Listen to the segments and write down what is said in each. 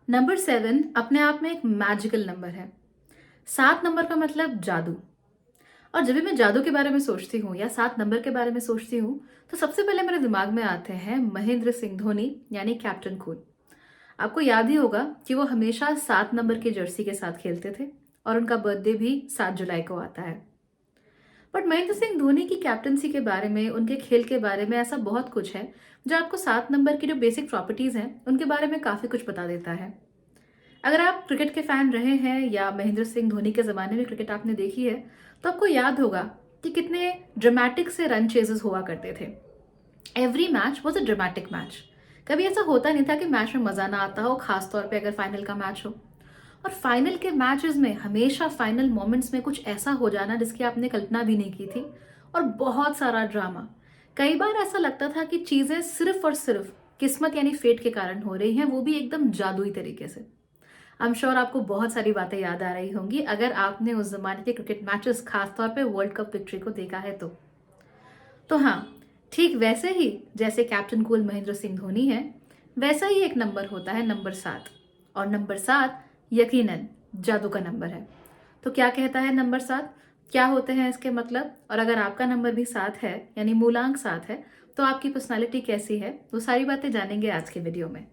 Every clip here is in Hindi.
नंबर 7 अपने आप में एक मैजिकल नंबर है। 7 नंबर का मतलब जादू। और जब भी मैं जादू के बारे में सोचती हूँ या 7 नंबर के बारे में सोचती हूँ, तो सबसे पहले मेरे दिमाग में आते हैं महेंद्र सिंह धोनी यानी कैप्टन कूल। आपको याद ही होगा कि वो हमेशा 7 नंबर की जर्सी के साथ खेलते थे और उनका बर्थडे भी 7 जुलाई को आता है। बट महेंद्र सिंह धोनी की कैप्टनसी के बारे में, उनके खेल के बारे में ऐसा बहुत कुछ है जो आपको 7 नंबर की जो बेसिक प्रॉपर्टीज हैं उनके बारे में काफी कुछ बता देता है। अगर आप क्रिकेट के फैन रहे हैं या महेंद्र सिंह धोनी के ज़माने में क्रिकेट आपने देखी है, तो आपको याद होगा कि कितने ड्रामेटिक से रन चेजेस हुआ करते थे। Every match was a dramatic match. कभी ऐसा होता नहीं था कि मैच में मज़ा ना आता हो, खासतौर पे अगर फाइनल का मैच हो। और फाइनल के मैचेस में हमेशा फाइनल मोमेंट्स में कुछ ऐसा हो जाना जिसकी आपने कल्पना भी नहीं की थी, और बहुत सारा ड्रामा। कई बार ऐसा लगता था कि चीज़ें सिर्फ और सिर्फ किस्मत यानी फेट के कारण हो रही हैं, वो भी एकदम जादुई तरीके से। आई एम श्योर आपको बहुत सारी बातें याद आ रही होंगी अगर आपने उस जमाने के क्रिकेट मैचेस, खासतौर पे वर्ल्ड कप विक्ट्री को देखा है तो हाँ, ठीक वैसे ही जैसे कैप्टन कूल महेंद्र सिंह धोनी है, वैसा ही एक नंबर होता है नंबर 7। और नंबर 7 यकीनन जादू का नंबर है। तो क्या कहता है नंबर 7, क्या होते हैं इसके मतलब, और अगर आपका नंबर भी 7 है यानी मूलांक 7 है, तो आपकी पर्सनालिटी कैसी है, वो सारी बातें जानेंगे आज के वीडियो में।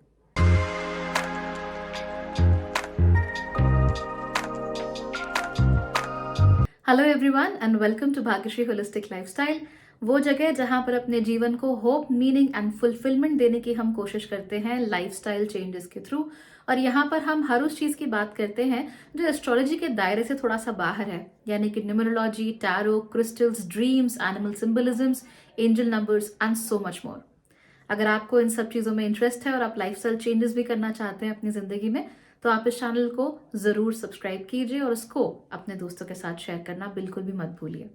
Hello everyone and welcome to Bhagyashree holistic lifestyle, वो जगह जहां पर अपने जीवन को होप, मीनिंग एंड फुलफिलमेंट देने की हम कोशिश करते हैं लाइफस्टाइल चेंजेस के थ्रू। और यहाँ पर हम हर उस चीज की बात करते हैं जो एस्ट्रोलॉजी के दायरे से थोड़ा सा बाहर है, यानी कि numerology, tarot, crystals, dreams, animal symbolisms, angel numbers and so much more. अगर आपको इन सब चीज़ों में इंटरेस्ट है और आप लाइफस्टाइल चेंजेस भी करना चाहते हैं अपनी ज़िंदगी में, तो आप इस चैनल को ज़रूर सब्सक्राइब कीजिए और उसको अपने दोस्तों के साथ शेयर करना बिल्कुल भी मत भूलिए।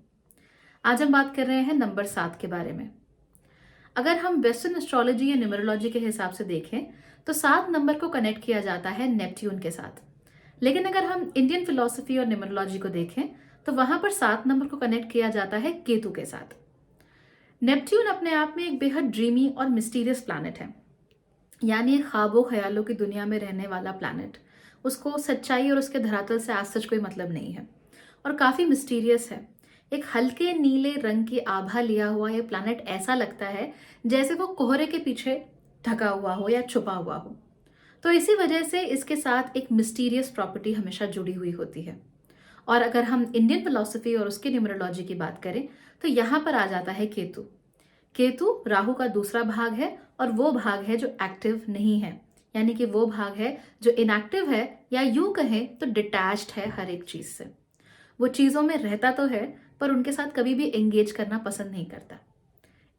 आज हम बात कर रहे हैं नंबर 7 के बारे में। अगर हम वेस्टर्न एस्ट्रोलॉजी या न्यूमरोलॉजी के हिसाब से देखें, तो 7 नंबर को कनेक्ट किया जाता है नेपट्यून के साथ। लेकिन अगर हम इंडियन फिलॉसफी और न्यूमरोलॉजी को देखें, तो वहां पर 7 नंबर को कनेक्ट किया जाता है केतु के साथ। नेपट्यून अपने आप में एक बेहद ड्रीमी और मिस्टीरियस प्लैनेट है, यानी ख्वाबों ख्यालों की दुनिया में रहने वाला प्लैनेट। उसको सच्चाई और उसके धरातल से आज सच कोई मतलब नहीं है और काफी मिस्टीरियस है। एक हल्के नीले रंग की आभा लिया हुआ यह प्लैनेट ऐसा लगता है जैसे वो कोहरे के पीछे ढका हुआ हो या छुपा हुआ हो। तो इसी वजह से इसके साथ एक मिस्टीरियस प्रॉपर्टी हमेशा जुड़ी हुई होती है। और अगर हम इंडियन फिलॉसफी और उसकी न्यूमरोलॉजी की बात करें, तो यहाँ पर आ जाता है केतु। केतु राहु का दूसरा भाग है और वो भाग है जो एक्टिव नहीं है, यानी कि वो भाग है जो इनएक्टिव है, या यूं कहें तो डिटैच्ड है हर एक चीज से। वो चीजों में रहता तो है पर उनके साथ कभी भी एंगेज करना पसंद नहीं करता।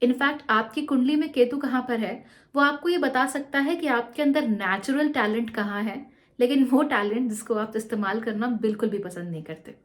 इनफैक्ट आपकी कुंडली में केतु कहाँ पर है, वो आपको ये बता सकता है कि आपके अंदर नेचुरल टैलेंट कहाँ है, लेकिन वो टैलेंट जिसको आप इस्तेमाल करना बिल्कुल भी पसंद नहीं करते।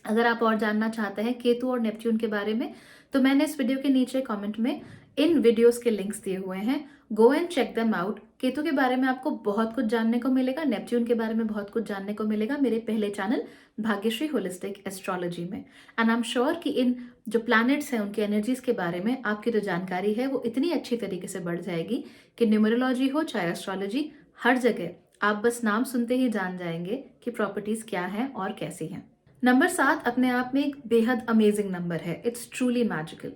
अगर आप और जानना चाहते हैं केतु और नेपच्यून के बारे में, तो मैंने इस वीडियो के नीचे कमेंट में इन वीडियोस के लिंक्स दिए हुए हैं। Go and check them out. Ketu के बारे में आपको बहुत कुछ जानने को मिलेगा, नेपच्यून के बारे में बहुत कुछ जानने को मिलेगा मेरे पहले चैनल भाग्यश्री होलिस्टिक एस्ट्रोलॉजी में। एंड आई एम श्योर कि इन जो प्लैनेट्स हैं उनकी एनर्जीज के बारे में आपकी जो जानकारी है वो इतनी अच्छी तरीके से बढ़ जाएगी कि न्यूमरोलॉजी हो चाहे एस्ट्रोलॉजी, हर जगह आप बस नाम सुनते ही जान जाएंगे कि प्रॉपर्टीज क्या हैं और कैसी हैं। नंबर 7 अपने आप में एक बेहद अमेजिंग नंबर है। It's truly magical.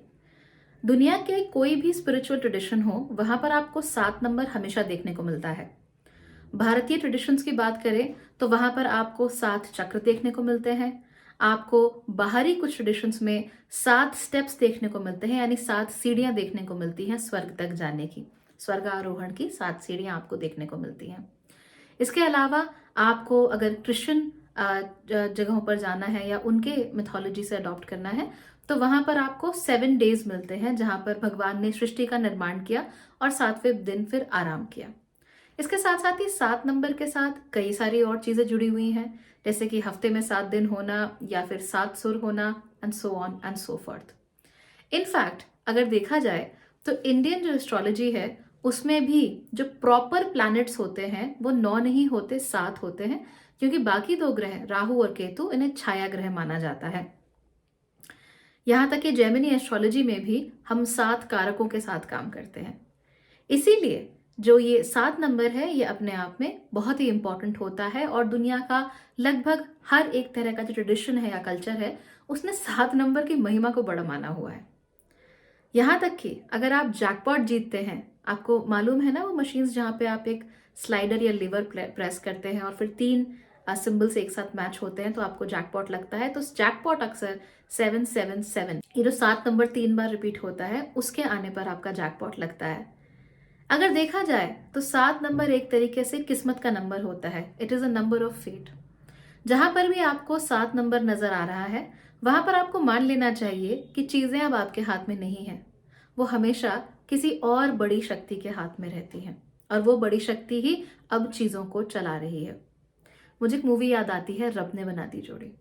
दुनिया के कोई भी स्पिरिचुअल ट्रेडिशन हो, वहां पर आपको 7 नंबर हमेशा देखने को मिलता है। भारतीय ट्रेडिशंस की बात करें तो वहां पर आपको 7 चक्र देखने को मिलते हैं। आपको बाहरी कुछ ट्रेडिशंस में 7 स्टेप्स देखने को मिलते हैं, यानी 7 सीढ़ियां देखने को मिलती हैं स्वर्ग तक जाने की। स्वर्ग आरोहण की 7 सीढ़ियां आपको देखने को मिलती हैं। इसके अलावा आपको अगर क्रिश्चियन जगहों पर जाना है या उनके मिथोलॉजी से अडॉप्ट करना है, तो वहां पर आपको 7 डेज मिलते हैं जहां पर भगवान ने सृष्टि का निर्माण किया और 7वें दिन फिर आराम किया। इसके साथ साथ ही 7 नंबर के साथ कई सारी और चीजें जुड़ी हुई हैं, जैसे कि हफ्ते में 7 दिन होना या फिर 7 सुर होना, and so on and so forth. In fact अगर देखा जाए तो इंडियन जो एस्ट्रोलॉजी है उसमें भी जो प्रॉपर प्लैनेट्स होते हैं वो 9 नहीं होते, 7 होते हैं, क्योंकि बाकी 2 ग्रह राहु और केतु इन्हें छाया ग्रह माना जाता है। यहां तक कि जेमिनी एस्ट्रोलॉजी में भी हम 7 कारकों के साथ काम करते हैं। इसीलिए जो ये 7 नंबर है ये अपने आप में बहुत ही इम्पोर्टेंट होता है और दुनिया का लगभग हर एक तरह का जो ट्रेडिशन है या कल्चर है उसने 7 नंबर की महिमा को बड़ा माना हुआ है। यहाँ तक कि अगर आप जैकपॉट जीतते हैं, आपको मालूम है ना वो मशीन्स जहाँ पे आप एक स्लाइडर या लीवर प्रेस करते हैं और फिर 3 सिंबल्स एक साथ मैच होते हैं तो आपको जैकपॉट लगता है। तो जैकपॉट अक्सर 777, ये जो 7 नंबर 3 बार रिपीट होता है उसके आने पर आपका जैकपॉट लगता है। अगर देखा जाए तो 7 नंबर एक तरीके से किस्मत का नंबर होता है। It is a number of fate. जहां पर भी आपको 7 नंबर नजर आ रहा है वहां पर आपको मान लेना चाहिए कि चीजें अब आपके हाथ में नहीं है, वो हमेशा किसी और बड़ी शक्ति के हाथ में रहती हैं और वो बड़ी शक्ति ही अब चीजों को चला रही है। मुझे एक मूवी याद आती है, रब ने बना दी जोड़ी।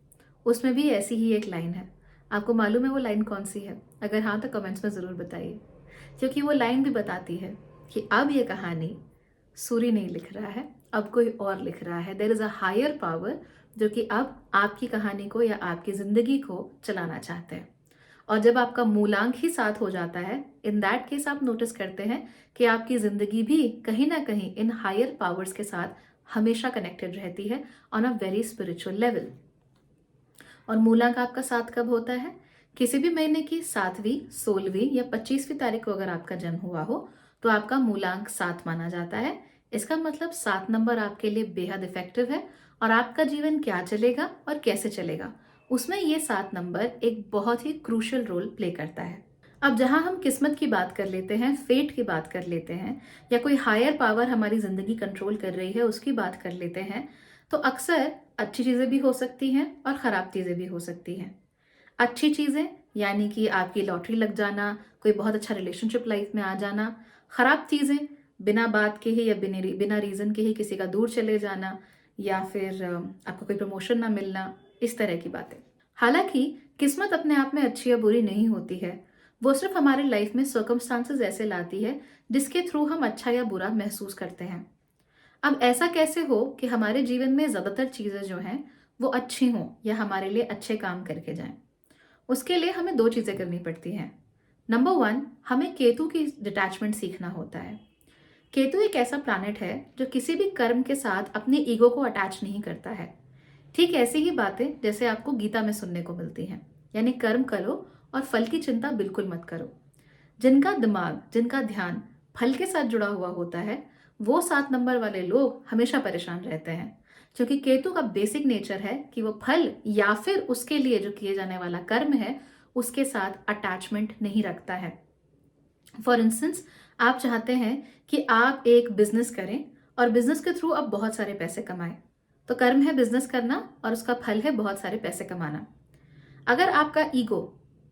उसमें भी ऐसी ही एक लाइन है। आपको मालूम है वो लाइन कौन सी है? अगर हाँ तो कमेंट्स में जरूर बताइए, क्योंकि वो लाइन भी बताती है कि अब ये कहानी सूरी नहीं लिख रहा है, अब कोई और लिख रहा है। There is a higher power जो कि अब आपकी कहानी को या आपकी जिंदगी को चलाना चाहते हैं। और जब आपका मूलांक ही साथ हो जाता है, इन दैट केस आप नोटिस करते हैं कि आपकी जिंदगी भी कहीं ना कहीं इन हायर पावर्स के साथ हमेशा कनेक्टेड रहती है on a very spiritual level. और मूलांक आपका साथ कब होता है? किसी भी महीने की 7वीं, 16वीं या 25वीं तारीख को अगर आपका जन्म हुआ हो तो आपका मूलांक 7 माना जाता है। इसका मतलब 7 नंबर आपके लिए बेहद इफेक्टिव है और आपका जीवन क्या चलेगा और कैसे चलेगा उसमें ये 7 नंबर एक बहुत ही क्रूशियल रोल प्ले करता है। अब जहां हम किस्मत की बात कर लेते हैं, फेट की बात कर लेते हैं या कोई हायर पावर हमारी जिंदगी कंट्रोल कर रही है उसकी बात कर लेते हैं, तो अक्सर अच्छी चीजें भी हो सकती हैं और खराब चीजें भी हो सकती हैं। अच्छी चीजें यानी कि आपकी लॉटरी लग जाना, कोई बहुत अच्छा रिलेशनशिप लाइफ में आ जाना। खराब चीजें बिना बात के ही या बिना रीजन के ही किसी का दूर चले जाना या फिर आपको कोई प्रमोशन ना मिलना, इस तरह की बातें। हालांकि किस्मत अपने आप में अच्छी या बुरी नहीं होती है, वो सिर्फ हमारे लाइफ में सर्कमस्टांसेस ऐसे लाती है जिसके थ्रू हम अच्छा या बुरा महसूस करते हैं। अब ऐसा कैसे हो कि हमारे जीवन में ज्यादातर चीजें जो हैं वो अच्छी हों या हमारे लिए अच्छे काम करके जाएं? उसके लिए हमें 2 चीजें करनी पड़ती हैं। नंबर 1, हमें केतु की डिटैचमेंट सीखना होता है। केतु एक ऐसा प्लैनेट है जो किसी भी कर्म के साथ अपनी ईगो को अटैच नहीं करता है। ठीक ऐसी ही बातें जैसे आपको गीता में सुनने को मिलती हैं, यानी कर्म करो और फल की चिंता बिल्कुल मत करो। जिनका दिमाग, जिनका ध्यान फल के साथ जुड़ा हुआ होता है, वो 7 नंबर वाले लोग हमेशा परेशान रहते हैं, क्योंकि केतु का बेसिक नेचर है कि वो फल या फिर उसके लिए जो किए जाने वाला कर्म है उसके साथ अटैचमेंट नहीं रखता है। फॉर इंस्टेंस, आप चाहते हैं कि आप एक बिजनेस करें और बिजनेस के थ्रू आप बहुत सारे पैसे कमाएं, तो कर्म है बिजनेस करना और उसका फल है बहुत सारे पैसे कमाना। अगर आपका ईगो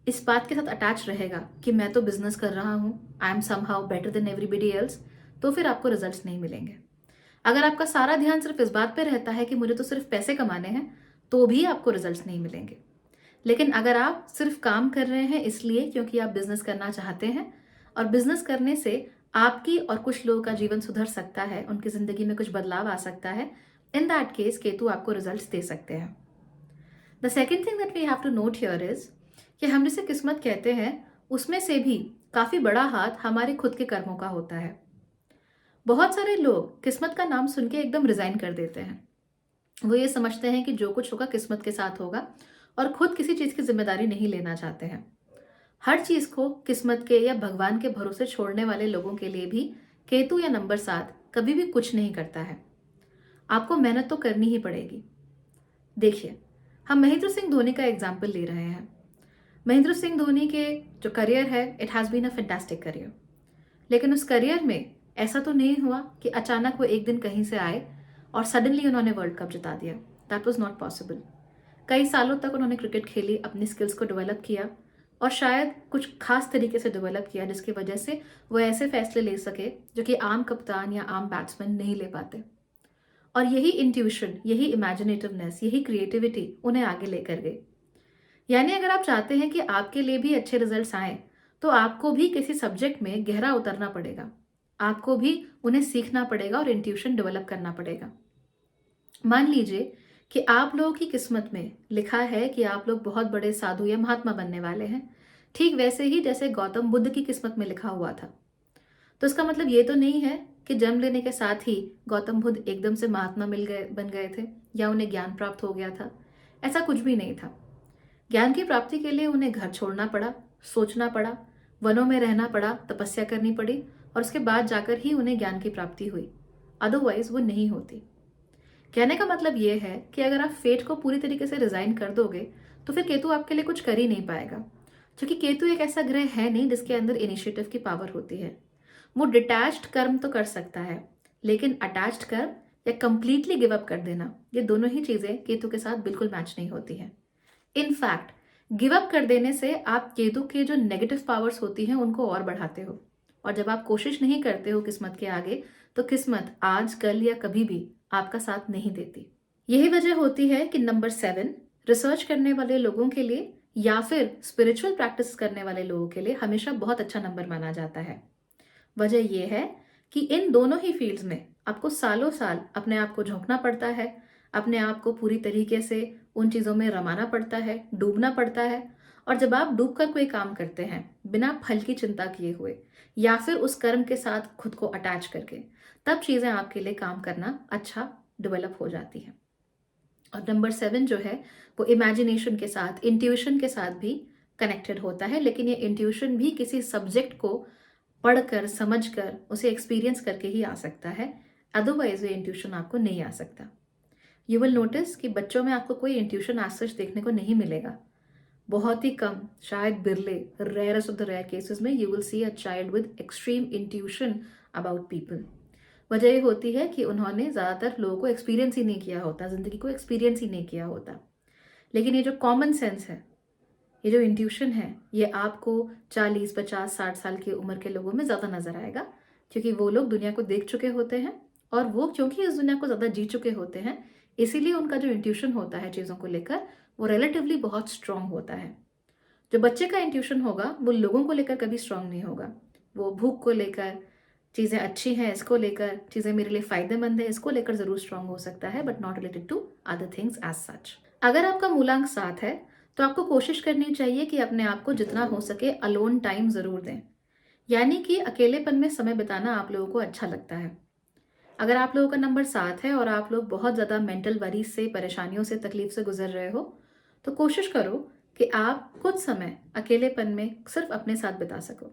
इस बात के साथ अटैच रहेगा कि मैं तो बिजनेस कर रहा हूं, I am somehow better than everybody else, तो फिर आपको रिजल्ट्स नहीं मिलेंगे। अगर आपका सारा ध्यान सिर्फ इस बात पे रहता है कि मुझे तो सिर्फ पैसे कमाने हैं, तो भी आपको रिजल्ट्स नहीं मिलेंगे। लेकिन अगर आप सिर्फ काम कर रहे हैं इसलिए क्योंकि आप बिजनेस करना चाहते हैं और बिजनेस करने से आपकी और कुछ लोगों का जीवन सुधर सकता है, उनकी जिंदगी में कुछ बदलाव आ सकता है, इन दैट केस केतु आपको रिजल्ट्स दे सकते हैं। The second thing that we have to note here is कि हम जिसे किस्मत कहते हैं उसमें से भी काफी बड़ा हाथ हमारे खुद के कर्मों का होता है। बहुत सारे लोग किस्मत का नाम सुन के एकदम रिजाइन कर देते हैं। वो ये समझते हैं कि जो कुछ होगा किस्मत के साथ होगा और खुद किसी चीज की जिम्मेदारी नहीं लेना चाहते हैं। हर चीज को किस्मत के या भगवान के भरोसे छोड़ने वाले लोगों के लिए भी केतु या नंबर 7 कभी भी कुछ नहीं करता है। आपको मेहनत तो करनी ही पड़ेगी। देखिए, हम महेंद्र सिंह धोनी का एग्जाम्पल ले रहे हैं। महेंद्र सिंह धोनी के जो करियर है, it has been a fantastic career. लेकिन उस करियर में ऐसा तो नहीं हुआ कि अचानक वो एक दिन कहीं से आए और सडनली उन्होंने वर्ल्ड कप जिता दिया। That was not possible. कई सालों तक उन्होंने क्रिकेट खेली, अपनी स्किल्स को डेवलप किया और शायद कुछ खास तरीके से डेवलप किया जिसकी वजह से वो ऐसे फैसले ले सके जो कि आम कप्तान या आम बैट्समैन नहीं ले पाते। और यही इंट्यूशन, यही इमेजिनेटिवनेस, यही क्रिएटिविटी उन्हें आगे लेकर गई। यानी अगर आप चाहते हैं कि आपके लिए भी अच्छे रिजल्ट्स आए तो आपको भी किसी सब्जेक्ट में गहरा उतरना पड़ेगा, आपको भी उन्हें सीखना पड़ेगा और इंट्यूशन डेवलप करना पड़ेगा। मान लीजिए कि आप लोगों की किस्मत में लिखा है कि आप लोग बहुत बड़े साधु या महात्मा बनने वाले हैं, ठीक वैसे ही जैसे गौतम बुद्ध की किस्मत में लिखा हुआ था। तो इसका मतलब ये तो नहीं है कि जन्म लेने के साथ ही गौतम बुद्ध एकदम से महात्मा बन गए थे या उन्हें ज्ञान प्राप्त हो गया था। ऐसा कुछ भी नहीं था। ज्ञान की प्राप्ति के लिए उन्हें घर छोड़ना पड़ा, सोचना पड़ा, वनों में रहना पड़ा, तपस्या करनी पड़ी और उसके बाद जाकर ही उन्हें ज्ञान की प्राप्ति हुई। अदरवाइज वो नहीं होती। कहने का मतलब ये है कि अगर आप फेट को पूरी तरीके से रिजाइन कर दोगे तो फिर केतु आपके लिए कुछ कर ही नहीं पाएगा, क्योंकि केतु एक ऐसा ग्रह है नहीं जिसके अंदर इनिशिएटिव की पावर होती है। वो डिटैच्ड कर्म तो कर सकता है, लेकिन अटैच्ड कर्म या कंप्लीटली गिव अप कर देना, ये दोनों ही चीजें केतु के साथ बिल्कुल मैच नहीं होती हैं। इनफैक्ट गिव अप कर देने से आप केतु के जो नेगेटिव पावर्स होती हैं उनको और बढ़ाते हो, और जब आप कोशिश नहीं करते हो किस्मत के आगे, तो किस्मत आज कल या कभी भी आपका साथ नहीं देती। यही वजह होती है कि नंबर 7 रिसर्च करने वाले लोगों के लिए या फिर स्पिरिचुअल प्रैक्टिस करने वाले लोगों के लिए हमेशा बहुत अच्छा नंबर माना जाता है। वजह यह है कि इन दोनों ही फील्ड्स में आपको सालों साल अपने आप को झोंकना पड़ता है, अपने आप को पूरी तरीके से उन चीज़ों में रमाना पड़ता है, डूबना पड़ता है। और जब आप डूब कर कोई काम करते हैं बिना फल की चिंता किए हुए या फिर उस कर्म के साथ खुद को अटैच करके, तब चीज़ें आपके लिए काम करना अच्छा डेवलप हो जाती है। और नंबर 7 जो है वो इमेजिनेशन के साथ, इंट्यूशन के साथ भी कनेक्टेड होता है, लेकिन ये इंट्यूशन भी किसी सब्जेक्ट को पढ़कर, समझकर, उसे एक्सपीरियंस करके ही आ सकता है। अदरवाइज ये इंट्यूशन आपको नहीं आ सकता। यू विल नोटिस कि बच्चों में आपको कोई इंट्यूशन आज सच देखने को नहीं मिलेगा। बहुत ही कम, शायद बिरले, rarest of the rare cases में you will see a child with extreme intuition about people. वजह ये होती है कि उन्होंने ज़्यादातर लोगों को एक्सपीरियंस ही नहीं किया होता, ज़िंदगी को एक्सपीरियंस ही नहीं किया होता। लेकिन ये जो कॉमन सेंस है, ये जो इंट्यूशन है, ये आपको 40, 50, 60 साल की उम्र के लोगों में ज़्यादा नजर आएगा, क्योंकि वो लोग दुनिया को देख चुके होते हैं और वो क्योंकि इस दुनिया को ज़्यादा जी चुके होते हैं, इसीलिए उनका जो इंट्यूशन होता है चीज़ों को लेकर वो रिलेटिवली बहुत स्ट्रांग होता है। जो बच्चे का इंट्यूशन होगा वो लोगों को लेकर कभी स्ट्रांग नहीं होगा। वो भूख को लेकर, चीज़ें अच्छी हैं इसको लेकर, चीज़ें मेरे लिए फ़ायदेमंद है इसको लेकर ज़रूर स्ट्रांग हो सकता है, but not related to other things as such. अगर आपका मूलांक 7 है तो आपको कोशिश करनी चाहिए कि अपने आप को जितना हो सके अलोन टाइम ज़रूर दें, यानी कि अकेलेपन में समय बिताना आप लोगों को अच्छा लगता है। अगर आप लोगों का नंबर 7 है और आप लोग बहुत ज़्यादा मेंटल वरीज से, परेशानियों से, तकलीफ से गुजर रहे हो, तो कोशिश करो कि आप कुछ समय अकेलेपन में सिर्फ अपने साथ बिता सको।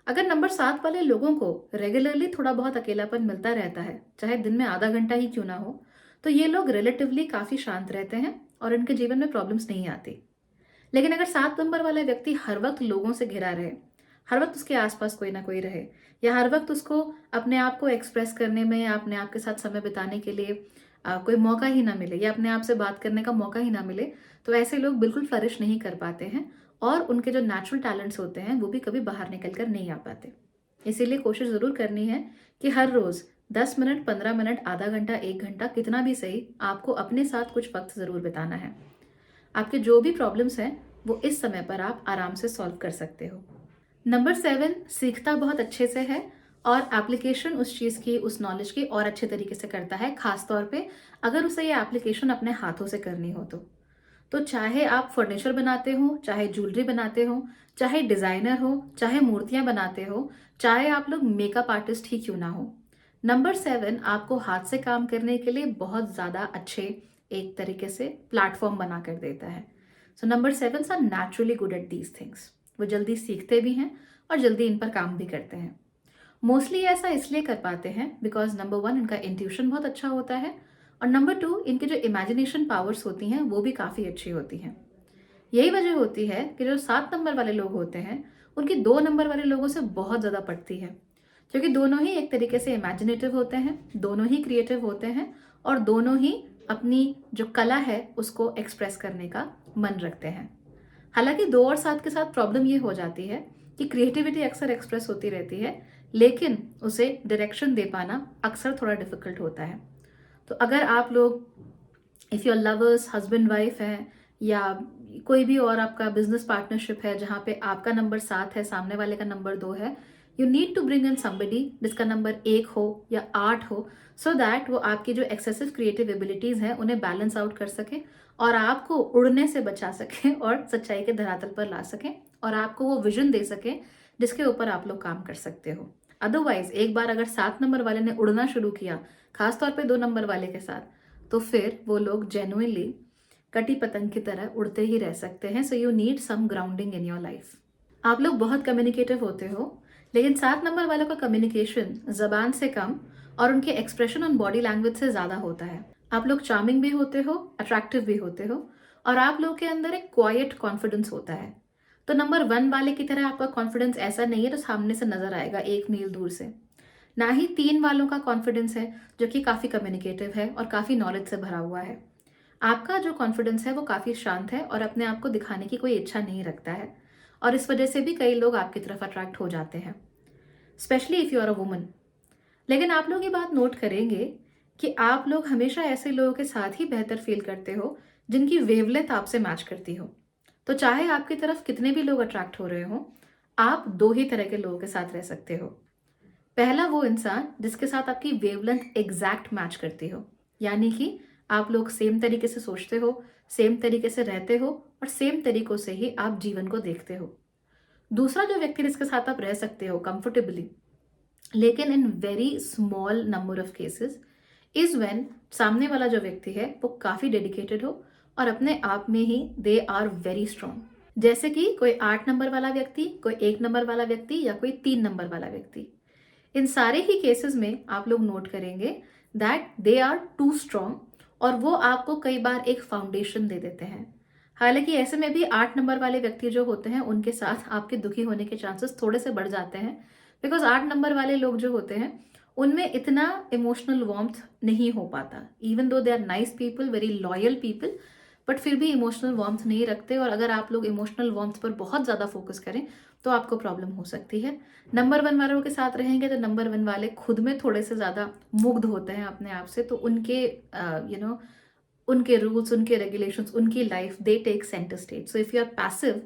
अगर नंबर 7 वाले लोगों को रेगुलरली थोड़ा बहुत अकेलापन मिलता रहता है, चाहे दिन में आधा घंटा ही क्यों ना हो, तो ये लोग रिलेटिवली काफ़ी शांत रहते हैं और इनके जीवन में प्रॉब्लम्स नहीं आती। लेकिन अगर 7 नंबर वाला व्यक्ति हर वक्त लोगों से घिरा रहे, हर वक्त उसके आसपास कोई ना कोई रहे, या हर वक्त उसको अपने आप को एक्सप्रेस करने में या अपने आप के साथ समय बिताने के लिए कोई मौका ही ना मिले या अपने आप से बात करने का मौका ही ना मिले, तो ऐसे लोग बिल्कुल फ्लरिश नहीं कर पाते हैं और उनके जो नेचुरल टैलेंट्स होते हैं वो भी कभी बाहर निकल कर नहीं आ पाते। इसीलिए कोशिश ज़रूर करनी है कि हर रोज़ 10 मिनट, 15 मिनट, आधा घंटा, 1 घंटा, कितना भी सही, आपको अपने साथ कुछ वक्त ज़रूर बिताना है। आपके जो भी प्रॉब्लम्स हैं वो इस समय पर आप आराम से सॉल्व कर सकते हो। नंबर 7 सीखता बहुत अच्छे से है और एप्लीकेशन उस चीज़ की, उस नॉलेज की और अच्छे तरीके से करता है, खास तौर पे अगर उसे ये एप्लीकेशन अपने हाथों से करनी हो तो चाहे आप फर्नीचर बनाते हो, चाहे ज्वेलरी बनाते हो, चाहे डिज़ाइनर हो, चाहे मूर्तियां बनाते हो, चाहे आप लोग मेकअप आर्टिस्ट ही क्यों ना हो, नंबर 7 आपको हाथ से काम करने के लिए बहुत ज़्यादा अच्छे एक तरीके से प्लेटफॉर्म बना कर देता है। So number 7 are naturally good at these things. वो जल्दी सीखते भी हैं और जल्दी इन पर काम भी करते हैं। मोस्टली ऐसा इसलिए कर पाते हैं बिकॉज नंबर 1 इनका इंट्यूशन बहुत अच्छा होता है और नंबर 2 इनकी जो इमेजिनेशन पावर्स होती हैं वो भी काफ़ी अच्छी होती हैं। यही वजह होती है कि जो 7 नंबर वाले लोग होते हैं उनकी 2 नंबर वाले लोगों से बहुत ज़्यादा पटती है, क्योंकि दोनों ही एक तरीके से इमेजिनेटिव होते हैं, दोनों ही क्रिएटिव होते हैं और दोनों ही अपनी जो कला है उसको एक्सप्रेस करने का मन रखते हैं। हालांकि 2 और 7 के साथ प्रॉब्लम ये हो जाती है कि क्रिएटिविटी अक्सर एक्सप्रेस होती रहती है, लेकिन उसे डायरेक्शन दे पाना अक्सर थोड़ा डिफिकल्ट होता है। तो अगर आप लोग if your lovers, husband wife हैं या कोई भी और आपका बिजनेस पार्टनरशिप है जहाँ पे आपका नंबर 7 है, सामने वाले का नंबर 2 है, you need to bring in somebody जिसका नंबर 1 हो या 8 हो, सो दैट वो आपकी जो एक्सेसिव क्रिएटिव एबिलिटीज हैं उन्हें बैलेंस आउट कर सके और आपको उड़ने से बचा सके और सच्चाई के धरातल पर ला सके और आपको वो विजन दे सके जिसके ऊपर आप लोग काम कर सकते हो। अदरवाइज एक बार अगर 7 नंबर वाले ने उड़ना शुरू किया, खासतौर पे 2 नंबर वाले के साथ, तो फिर वो लोग जेन्युइनली कटी पतंग की तरह उड़ते ही रह सकते हैं। So you need some grounding in your life. आप लोग बहुत कम्युनिकेटिव होते हो, लेकिन 7 नंबर वालों का कम्युनिकेशन जबान से कम और उनके एक्सप्रेशन ऑन बॉडी लैंग्वेज से ज्यादा होता है। आप लोग चार्मिंग भी होते हो, अट्रैक्टिव भी होते हो, और आप लोग के अंदर एक क्वाइट कॉन्फिडेंस होता है। तो नंबर 1 वाले की तरह आपका कॉन्फिडेंस ऐसा नहीं है तो सामने से नजर आएगा 1 मील दूर से। ना ही 3 वालों का कॉन्फिडेंस है जो कि काफी कम्युनिकेटिव है और काफी नॉलेज से भरा हुआ है। आपका जो कॉन्फिडेंस है वो काफी शांत है और अपने आप को दिखाने की कोई इच्छा नहीं रखता है, और इस वजह से भी कई लोग आपकी तरफ अट्रैक्ट हो जाते हैं, specially if you are a woman. लेकिन आप लोग ये बात नोट करेंगे कि आप लोग हमेशा ऐसे लोगों के साथ ही बेहतर फील करते हो जिनकी वेवलेंथ आपसे मैच करती हो। तो चाहे आपकी तरफ कितने भी लोग अट्रैक्ट हो रहे हो, आप 2 ही तरह के लोगों के साथ रह सकते हो। पहला वो इंसान जिसके साथ आपकी वेवलेंथ एग्जैक्ट मैच करती हो, यानी कि आप लोग सेम तरीके से सोचते हो, सेम तरीके से रहते हो और सेम तरीकों से ही आप जीवन को देखते हो। दूसरा जो व्यक्ति जिसके साथ आप रह सकते हो कंफर्टेबली, लेकिन in very small number of cases, is when सामने वाला जो व्यक्ति है वो काफी डेडिकेटेड हो और अपने आप में ही दे आर वेरी स्ट्रांग। जैसे कि कोई 8 नंबर वाला व्यक्ति, कोई 1 नंबर वाला व्यक्ति या कोई 3 नंबर वाला व्यक्ति। इन सारे ही केसेस में आप लोग नोट करेंगे that they are too strong, और वो आपको कई बार एक फाउंडेशन दे देते हैं। हालांकि ऐसे में भी 8 नंबर वाले व्यक्ति जो होते हैं उनके साथ आपके दुखी होने के चांसेस थोड़े से बढ़ जाते हैं, बिकॉज 8 नंबर वाले लोग जो होते हैं उनमें इतना इमोशनल वार्मथ नहीं हो पाता। Even though they are nice people, very loyal people, but फिर भी इमोशनल वार्मथ नहीं रखते, और अगर आप लोग इमोशनल वार्मथ पर बहुत ज़्यादा फोकस करें तो आपको प्रॉब्लम हो सकती है। नंबर 1 वालों के साथ रहेंगे तो नंबर 1 वाले खुद में थोड़े से ज़्यादा मुग्ध होते हैं अपने आप से, तो उनके उनके रूल्स, उनके रेगुलेशंस, उनकी life, they take centre stage. So if you are passive,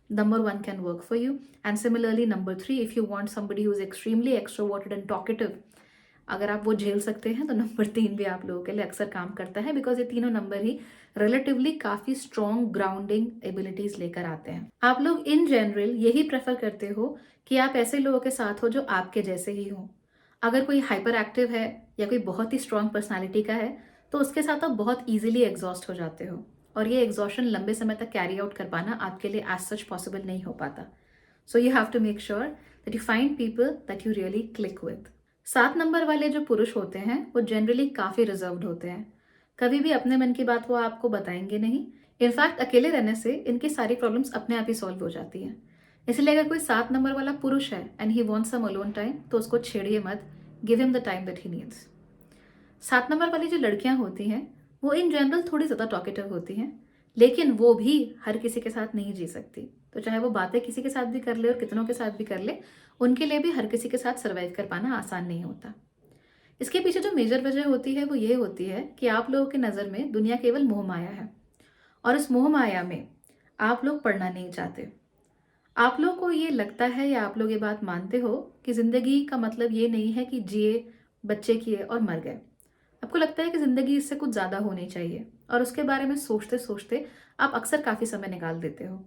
number 1 can work for you. And similarly number 3, if you want somebody who is extremely extroverted and talkative, अगर आप वो झेल सकते हैं तो नंबर 3 भी आप लोगों के लिए अक्सर काम करता है, बिकॉज ये तीनों नंबर ही रिलेटिवली काफी स्ट्रॉन्ग ग्राउंडिंग एबिलिटीज लेकर आते हैं। आप लोग इन जनरल यही प्रेफर करते हो कि आप ऐसे लोगों के साथ हो जो आपके जैसे ही हो। अगर कोई हाइपर एक्टिव है या कोई बहुत ही स्ट्रॉन्ग पर्सनैलिटी का है तो उसके साथ आप बहुत ईजिली एग्जॉस्ट हो जाते हो, और ये एग्जॉशन लंबे समय तक कैरी आउट कर पाना आपके लिए एज सच पॉसिबल नहीं हो पाता। So you have to make sure that you find people that you really click with. 7 number वाले जो पुरुष होते हैं वो जनरली काफी रिजर्व्ड होते हैं। कभी भी अपने मन की बात वो आपको बताएंगे नहीं। इनफैक्ट अकेले रहने से इनकी सारी प्रॉब्लम्स अपने आप ही सॉल्व हो जाती हैं। इसलिए अगर कोई 7 नंबर वाला पुरुष है and he wants some alone time, तो उसको छेड़िए मत, give him the time that he needs. 7 number वाली जो लड़कियां होती हैं वो इन जनरल थोड़ी ज्यादा टॉकेटिव होती हैं, लेकिन वो भी हर किसी के साथ नहीं जी सकती। तो चाहे वो बातें किसी के साथ भी कर ले और कितनों के साथ भी कर ले, उनके लिए भी हर किसी के साथ सर्वाइव कर पाना आसान नहीं होता। इसके पीछे जो मेजर वजह होती है वो ये होती है कि आप लोगों की नज़र में दुनिया केवल मोह माया है, और इस मोह माया में आप लोग पढ़ना नहीं चाहते। आप लोग को ये लगता है या आप लोग ये बात मानते हो कि जिंदगी का मतलब ये नहीं है कि जिए, बच्चे किए और मर गए। आपको लगता है कि जिंदगी इससे कुछ ज्यादा होनी चाहिए, और उसके बारे में सोचते सोचते आप अक्सर काफी समय निकाल देते हो।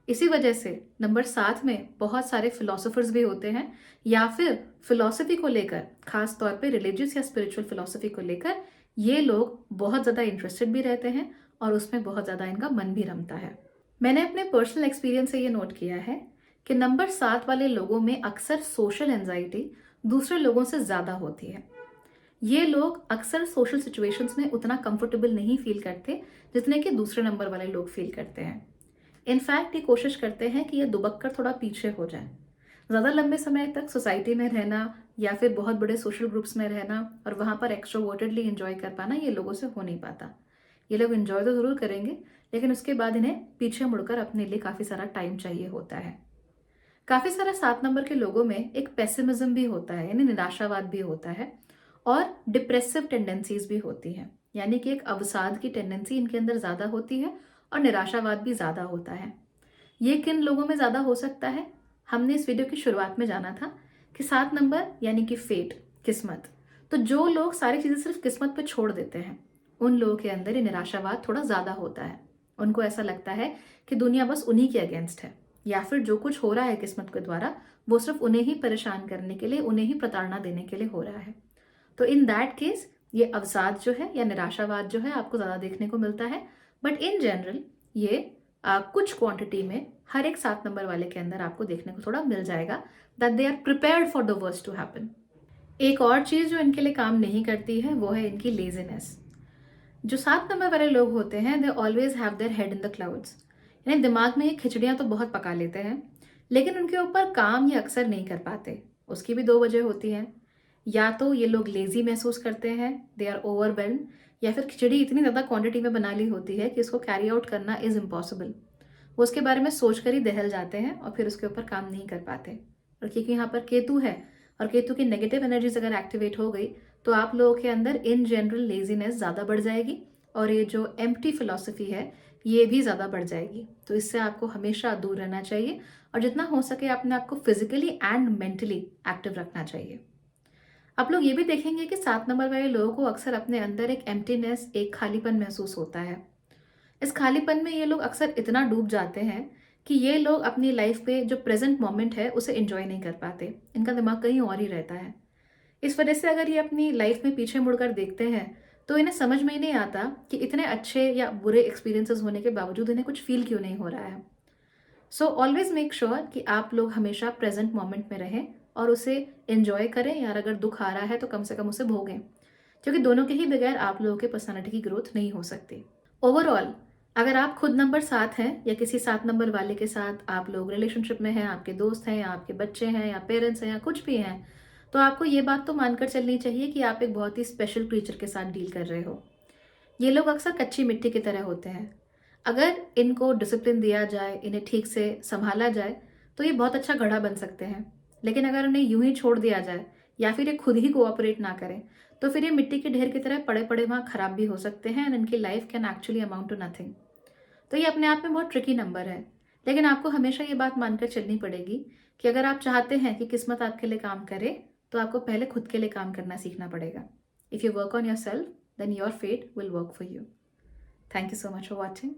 इसी वजह से नंबर 7 में बहुत सारे फिलोसोफर्स भी होते हैं, या फिर फिलोसफी को लेकर, खास तौर पे रिलीजियस या स्पिरिचुअल फिलोसफी को लेकर ये लोग बहुत ज्यादा इंटरेस्टेड भी रहते हैं, और उसमें बहुत ज्यादा इनका मन भी रमता है। मैंने अपने पर्सनल एक्सपीरियंस से ये नोट किया है कि नंबर 7 वाले लोगों में अक्सर सोशल एंजाइटी दूसरे लोगों से ज्यादा होती है। ये लोग अक्सर सोशल सिचुएशंस में उतना कंफर्टेबल नहीं फील करते जितने कि दूसरे नंबर वाले लोग फील करते हैं। इनफैक्ट ये कोशिश करते हैं कि ये दुबक कर थोड़ा पीछे हो जाए। ज़्यादा लंबे समय तक सोसाइटी में रहना या फिर बहुत बड़े सोशल ग्रुप्स में रहना और वहाँ पर एक्स्ट्रोवर्टेडली एंजॉय कर पाना ये लोगों से हो नहीं पाता। ये लोग एंजॉय तो ज़रूर करेंगे, लेकिन उसके बाद इन्हें पीछे मुड़कर अपने लिए काफ़ी सारा टाइम चाहिए होता है। काफ़ी सारा 7 नंबर के लोगों में एक पेसिमिज्म भी होता है, यानी निराशावाद भी होता है, और डिप्रेसिव टेंडेंसीज भी होती हैं, यानी कि एक अवसाद की टेंडेंसी इनके अंदर ज़्यादा होती है और निराशावाद भी ज़्यादा होता है। ये किन लोगों में ज़्यादा हो सकता है? हमने इस वीडियो की शुरुआत में जाना था कि 7 नंबर यानी कि फेट, किस्मत। तो जो लोग सारी चीज़ें सिर्फ किस्मत पे छोड़ देते हैं, उन लोगों के अंदर ये निराशावाद थोड़ा ज़्यादा होता है। उनको ऐसा लगता है कि दुनिया बस उन्हीं के अगेंस्ट है, या फिर जो कुछ हो रहा है किस्मत के द्वारा वो सिर्फ उन्हें ही परेशान करने के लिए, उन्हें ही प्रताड़ना देने के लिए हो रहा है। तो इन दैट केस ये अवसाद जो है या निराशावाद जो है आपको ज़्यादा देखने को मिलता है। बट इन जनरल ये कुछ क्वांटिटी में हर एक 7 नंबर वाले के अंदर आपको देखने को थोड़ा मिल जाएगा, that they are prepared for the worst to happen. एक और चीज़ जो इनके लिए काम नहीं करती है वो है इनकी लेजीनेस। जो 7 नंबर वाले लोग होते हैं they always have their head in the clouds, यानी दिमाग में ये खिचड़ियाँ तो बहुत पका लेते हैं, लेकिन उनके ऊपर काम ये अक्सर नहीं कर पाते। उसकी भी 2 वजह होती हैं। या तो ये लोग लेज़ी महसूस करते हैं, दे आर ओवरवेल्म्ड, या फिर खिचड़ी इतनी ज़्यादा क्वांटिटी में बना ली होती है कि इसको कैरी आउट करना इज़ इम्पॉसिबल। वो उसके बारे में सोच कर ही दहल जाते हैं और फिर उसके ऊपर काम नहीं कर पाते। और क्योंकि यहाँ पर केतु है और केतु की नेगेटिव एनर्जीज अगर एक्टिवेट हो गई तो आप लोगों के अंदर इन जनरल लेजीनेस ज़्यादा बढ़ जाएगी और ये जो एम्प्टी फिलॉसफी है ये भी ज़्यादा बढ़ जाएगी। तो इससे आपको हमेशा दूर रहना चाहिए और जितना हो सके अपने आप को फिजिकली एंड मेंटली एक्टिव रखना चाहिए। आप लोग ये भी देखेंगे कि 7 नंबर वाले लोगों को अक्सर अपने अंदर एक एम्प्टीनेस, एक खालीपन महसूस होता है। इस खालीपन में ये लोग अक्सर इतना डूब जाते हैं कि ये लोग अपनी लाइफ पे जो प्रेजेंट मोमेंट है उसे एंजॉय नहीं कर पाते। इनका दिमाग कहीं और ही रहता है। इस वजह से अगर ये अपनी लाइफ में पीछे मुड़कर देखते हैं तो इन्हें समझ में ही नहीं आता कि इतने अच्छे या बुरे एक्सपीरियंसेस होने के बावजूद इन्हें कुछ फील क्यों नहीं हो रहा है। सो ऑलवेज मेक श्योर कि आप लोग हमेशा प्रेजेंट मोमेंट में रहें और उसे एंजॉय करें, यार अगर दुख आ रहा है तो कम से कम उसे भोगें, क्योंकि दोनों के ही बगैर आप लोगों के पर्सनालिटी की ग्रोथ नहीं हो सकती। ओवरऑल अगर आप खुद नंबर 7 हैं या किसी 7 नंबर वाले के साथ आप लोग रिलेशनशिप में हैं, आपके दोस्त हैं या आपके बच्चे हैं या पेरेंट्स हैं या कुछ भी हैं, तो आपको ये बात तो मानकर चलनी चाहिए कि आप एक बहुत ही स्पेशल क्रीचर के साथ डील कर रहे हो। ये लोग अक्सर कच्ची मिट्टी की तरह होते हैं। अगर इनको डिसिप्लिन दिया जाए, इन्हें ठीक से संभाला जाए तो ये बहुत अच्छा घड़ा बन सकते हैं। लेकिन अगर उन्हें यूं ही छोड़ दिया जाए या फिर ये खुद ही कोऑपरेट ना करें तो फिर ये मिट्टी के ढेर की तरह पड़े पड़े वहाँ खराब भी हो सकते हैं एंड इनकी life can actually amount to nothing. तो ये अपने आप में बहुत ट्रिकी नंबर है। लेकिन आपको हमेशा ये बात मानकर चलनी पड़ेगी कि अगर आप चाहते हैं कि किस्मत आपके लिए काम करे तो आपको पहले खुद के लिए काम करना सीखना पड़ेगा। If you work on your self then your fate will work for you. Thank you so much for watching.